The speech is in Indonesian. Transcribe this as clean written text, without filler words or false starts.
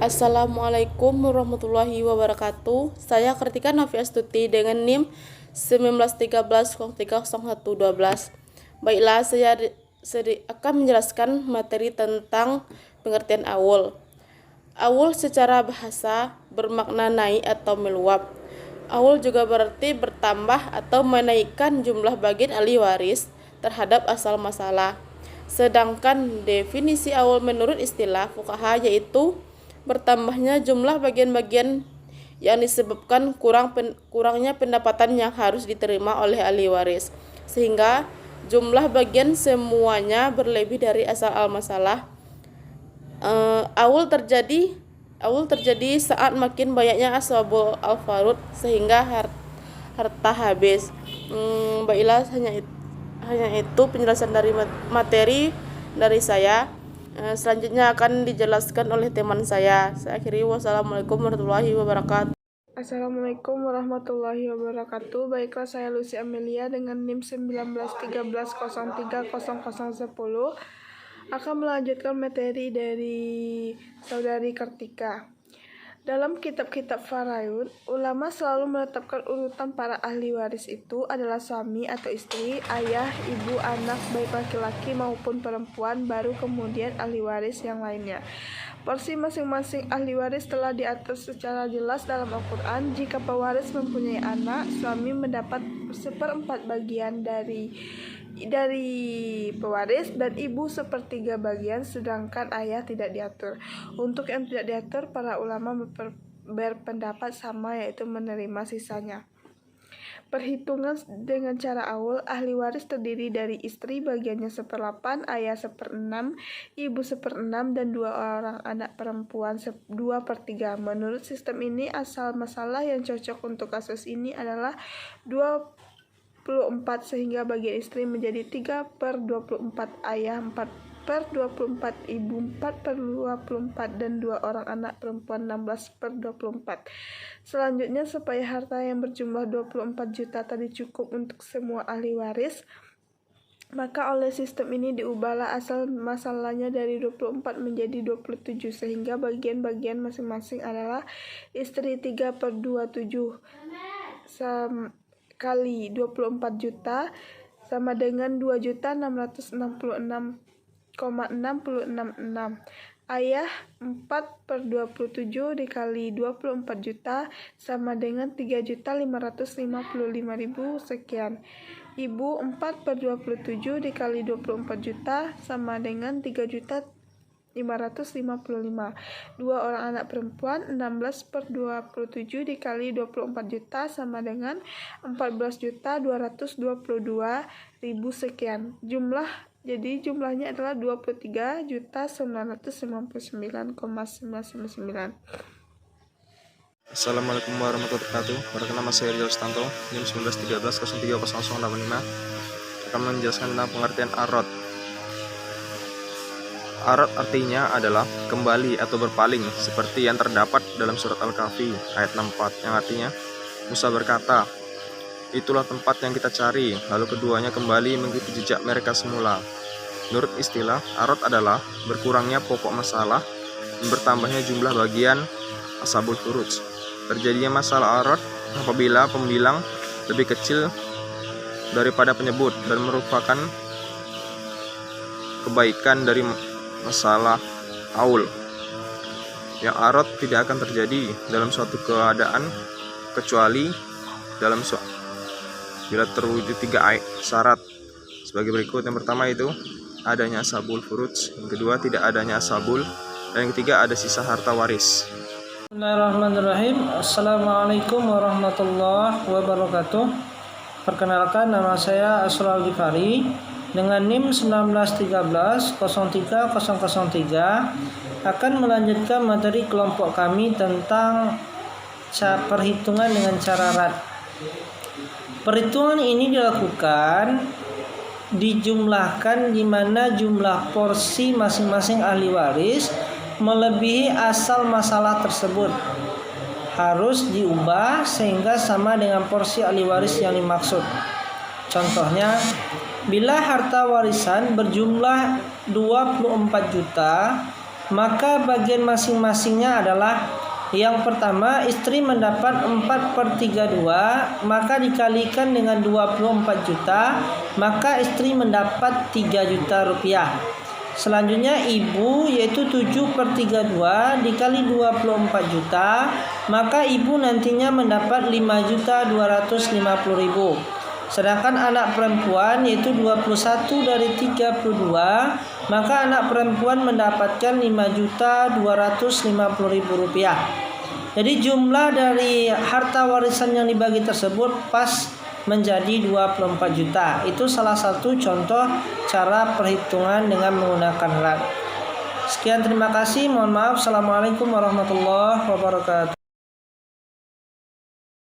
Assalamualaikum warahmatullahi wabarakatuh. Saya Kartika Novia Astuti dengan NIM 1913030112. Baiklah, saya akan menjelaskan materi tentang pengertian awul. Awul secara bahasa bermakna naik atau meluap. Awul juga berarti bertambah atau menaikkan jumlah bagian ahli waris terhadap asal masalah. Sedangkan definisi awul menurut istilah fuqaha yaitu bertambahnya jumlah bagian-bagian yang disebabkan kurangnya pendapatan yang harus diterima oleh ahli waris, sehingga jumlah bagian semuanya berlebih dari asal al-masalah. Awul terjadi saat makin banyaknya ashabul al-farud sehingga harta habis. Baiklah, hanya itu penjelasan dari materi dari saya. Selanjutnya akan dijelaskan oleh teman saya. Saya akhiri, wassalamualaikum warahmatullahi wabarakatuh. Assalamualaikum warahmatullahi wabarakatuh. Baiklah, saya Lucy Amelia dengan NIM 1913030010 akan melanjutkan materi dari saudari Kartika. Dalam kitab-kitab faraid, ulama selalu menetapkan urutan para ahli waris itu adalah suami atau istri, ayah, ibu, anak, baik laki-laki maupun perempuan, baru kemudian ahli waris yang lainnya. Porsi masing-masing ahli waris telah diatur secara jelas dalam Al-Quran. Jika pewaris mempunyai anak, suami mendapat 1/4 bagian dari pewaris dan ibu 1/3 bagian, sedangkan ayah tidak diatur. Untuk yang tidak diatur, para ulama berpendapat sama, yaitu menerima sisanya. Perhitungan dengan cara awul, ahli waris terdiri dari istri bagiannya 1/8, ayah 1/6, ibu 1/6, dan 2 orang anak perempuan 2/3. Menurut sistem ini, asal masalah yang cocok untuk kasus ini adalah 24, sehingga bagian istri menjadi 3/24, ayah 4/24, ibu 4/24, dan 2 orang anak perempuan 16/24. Selanjutnya, supaya harta yang berjumlah 24 juta tadi cukup untuk semua ahli waris, maka oleh sistem ini diubahlah asal masalahnya dari 24 menjadi 27, sehingga bagian-bagian masing-masing adalah istri 3/27 kali 24 juta sama dengan 2.666,666. Ayah 4/27 dikali 24 juta sama dengan 3.555.000 sekian. Ibu 4/27 dikali 24 juta sama dengan 3.555. 2 orang anak perempuan 16/27 dikali 24 juta sama dengan 14.222.000 sekian. Jumlahnya adalah 23.999,999. Assalamualaikum warahmatullahi wabarakatuh. Perkenalkan nama saya Rizal Stanto, NIM 1913030085, akan menjelaskan tentang pengertian arad. Arad artinya adalah kembali atau berpaling, seperti yang terdapat dalam surat Al-Kahfi ayat 64, yang artinya Musa berkata, "Itulah tempat yang kita cari, lalu keduanya kembali mengikuti jejak mereka semula." Menurut istilah, arad adalah berkurangnya pokok masalah dan bertambahnya jumlah bagian ashabul furuj. Terjadinya masalah arad apabila pembilang lebih kecil daripada penyebut dan merupakan kebaikan dari masalah awul. Yang arad tidak akan terjadi dalam suatu keadaan kecuali bila terwujud 3 syarat sebagai berikut. Yang pertama itu adanya ashabul furuj, yang kedua tidak adanya ashabul, dan yang ketiga ada sisa harta waris. Bismillahirrahmanirrahim. Assalamualaikum warahmatullahi wabarakatuh. Perkenalkan, nama saya Asrul Ghifari dengan NIM 1913030003 akan melanjutkan materi kelompok kami tentang perhitungan dengan cara rad. Perhitungan ini dilakukan dijumlahkan di mana jumlah porsi masing-masing ahli waris melebihi asal masalah tersebut. Harus diubah sehingga sama dengan porsi ahli waris yang dimaksud. Contohnya, bila harta warisan berjumlah 24 juta maka bagian masing-masingnya adalah: yang pertama, istri mendapat 4/32, maka dikalikan dengan 24 juta, maka istri mendapat 3 juta rupiah. Selanjutnya ibu, yaitu 7/32 dikali 24 juta, maka ibu nantinya mendapat 5.250.000. Sedangkan anak perempuan, yaitu 21 dari 32, maka anak perempuan mendapatkan 5.250.000 rupiah. Jadi jumlah dari harta warisan yang dibagi tersebut pas menjadi 24 juta. Itu salah satu contoh cara perhitungan dengan menggunakan lat. Sekian, terima kasih. Mohon maaf. Assalamualaikum warahmatullahi wabarakatuh.